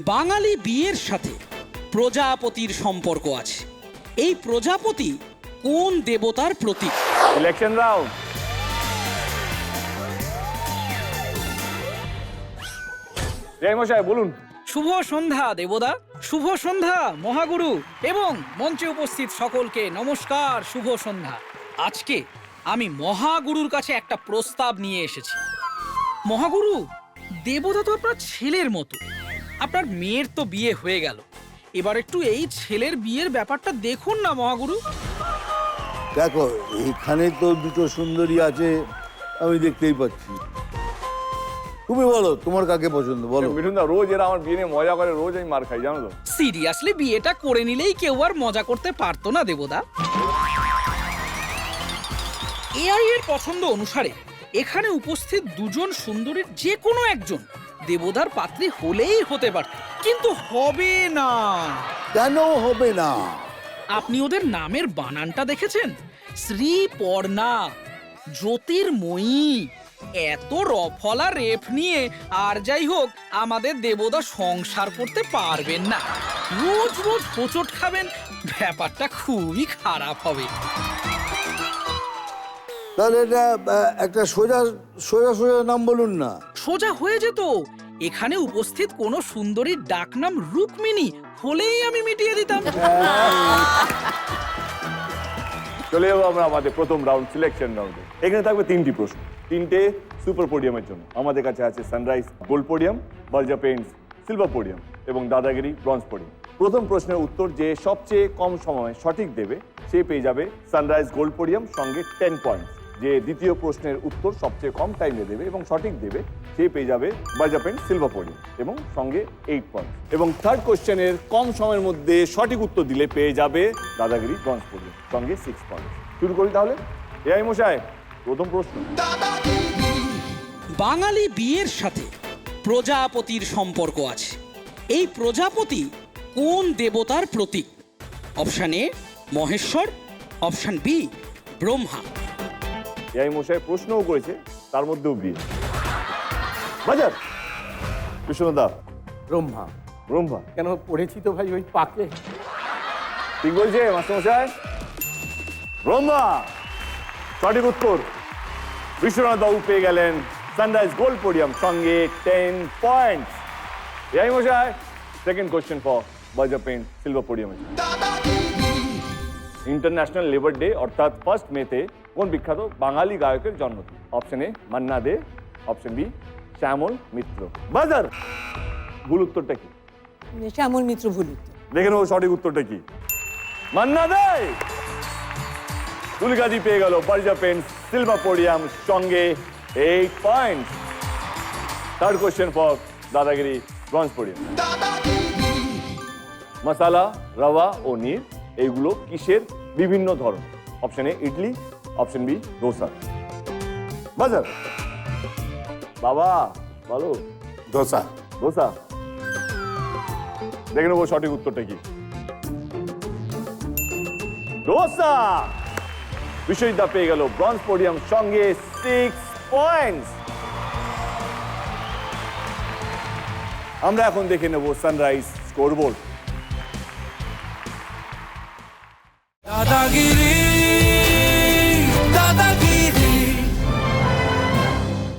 বাঙালি বিয়ের সাথে প্রজাপতির সম্পর্ক আছে। এই প্রজাপতি কোন দেবতার প্রতীক? Election round. জয় মশাই বলুন। শুভ সন্ধ্যা দেবদা, শুভ সন্ধ্যা মহাগুরু এবং মঞ্চে উপস্থিত সকলকে নমস্কার, শুভ সন্ধ্যা। আজকে আমি মহাগুরুর কাছে একটা প্রস্তাব নিয়ে এসেছি। মহাগুরু, দেবদা তো আপনার ছেলের মতো, আপনার মেয়ের তো বিয়ে হয়ে গেল, এবার একটু এই ছেলের বিয়ের ব্যাপারটা দেখুন না মহাগুরু। দেখো, এখানে তো দুটো সুন্দরী আছে, আমি দেখতেই পাচ্ছি। তুমি বলো তোমার কাকে পছন্দ, বলো। মিঠুন দা রোজ এরা আমার বিয়ে নিয়ে মজা করে, রোজ আমি মার খাই, জানো তো। সিরিয়াসলি বিয়েটা করে নিলেই কেউ আর মজা করতে পারতো না দেবদা। এআই এর পছন্দ অনুসারে এখানে উপস্থিত দুজন সুন্দরীর যে কোনো একজন দেবদার পাত্রী হলেই হতে পারত, কিন্তু হবে না। কেন হবে না? আপনি ওদের নামের বানানটা দেখেছেন? শ্রীপর্ণা, জ্যোতির্ময়ী। এত রফলা রেফ নিয়ে আর যাই হোক আমাদের দেবদা সংসার করতে পারবেন না। রোজ রোজ হোঁচট খাবেন, ব্যাপারটা খুবই খারাপ হবে। তাহলে এটা একটা সোজা সোজা সোজা নাম বলুন না। সোজা হয়ে যেত। এখানে উপস্থিত কোন সুন্দরীর ডাক নাম রুক্মিণী হলেই আমি মিটিয়ে দিতাম। চলে যাবো আমরা আমাদের প্রথম রাউন্ড, সিলেকশন রাউন্ডে। এখানে থাকবে তিনটি প্রশ্ন, তিনটে সুপার পোডিয়ামের জন্য। আমাদের কাছে আছে Sunrise gold podium, Berger paints silver podium এবং দাদাগিরি ব্রঞ্জ পোডিয়াম। প্রথম প্রশ্নের উত্তর যে সবচেয়ে কম সময়ে সঠিক দেবে সে পেয়ে যাবে সানরাইজ গোল্ড পোডিয়াম, সঙ্গে 10 পয়েন্টস। যে দ্বিতীয় প্রশ্নের উত্তর সবচেয়ে কম টাইমে দেবে এবং সঠিক দেবে সে পেয়ে যাবে বার্জা পেইন্টস সিলভার পোডিয়াম এবং সঙ্গে 8 পয়েন্টস। এবং থার্ড কোশ্চেনের কম সময়ের মধ্যে সঠিক উত্তর দিলে পেয়ে যাবে দাদাগিরি ব্রঞ্জ পোডিয়াম, সঙ্গে 6 পয়েন্টস। শুরু করি তাহলে। এআই মশাই, প্রথম প্রশ্ন। বাঙালি বিয়ের সাথে প্রজাপতির সম্পর্ক আছে। এই প্রজাপতি কোন দেবতার প্রতীক? Option A Maheshwar, option B Brahma. AI মশাই প্রশ্নও করেছে, তার মধ্যেও বিয়ে। বাজার কৃষ্ণদা। ব্রহ্মা। ব্রহ্মা কেন, পড়েছি তো ভাই ওই পাকে। ঠিক বলছে মাস্টারমশাই, ব্রহ্মা সঠিক উত্তর। বিশ্বনাথ বাবু পেয়ে গেলেন সানরাইজ গোল্ড পোডিয়াম, সঙ্গে 10 পয়েন্টস। এআই মশাই, second question for Berger paint silver podium. International labour day অর্থাৎ 1 মেতে কোন বিখ্যাত বাঙালি গায়কের জন্মদিন? Option A Manna Dey, option B Shyamal Mitra. বাজার ভুল উত্তরটা কি? শ্যামল মিত্র ভুল উত্তর। দেখে নেবো সঠিক উত্তরটা কি। মান্না দে। তুলগাজি পেয়ে গেল বার্জা পেইন্ট সিলভার পোডিয়াম, সঙ্গে 8 points. Third question for Dadagiri bronze podium. Masala, rava ও নীর এইগুলো কিসের বিভিন্ন ধরন? Option A idli, option B dosa. বাজার বাবা বলো। দোসা। দোসা। দেখে নেবো সঠিক উত্তরটা কি। দোসা। বিশ্বজিৎ পেয়ে গেল ব্রঞ্জ পোডিয়াম, সঙ্গে 6 পয়েন্টস। আমরা এখন দেখে নেব সানরাইজ স্কোরবোর্ড। দাদাগিরি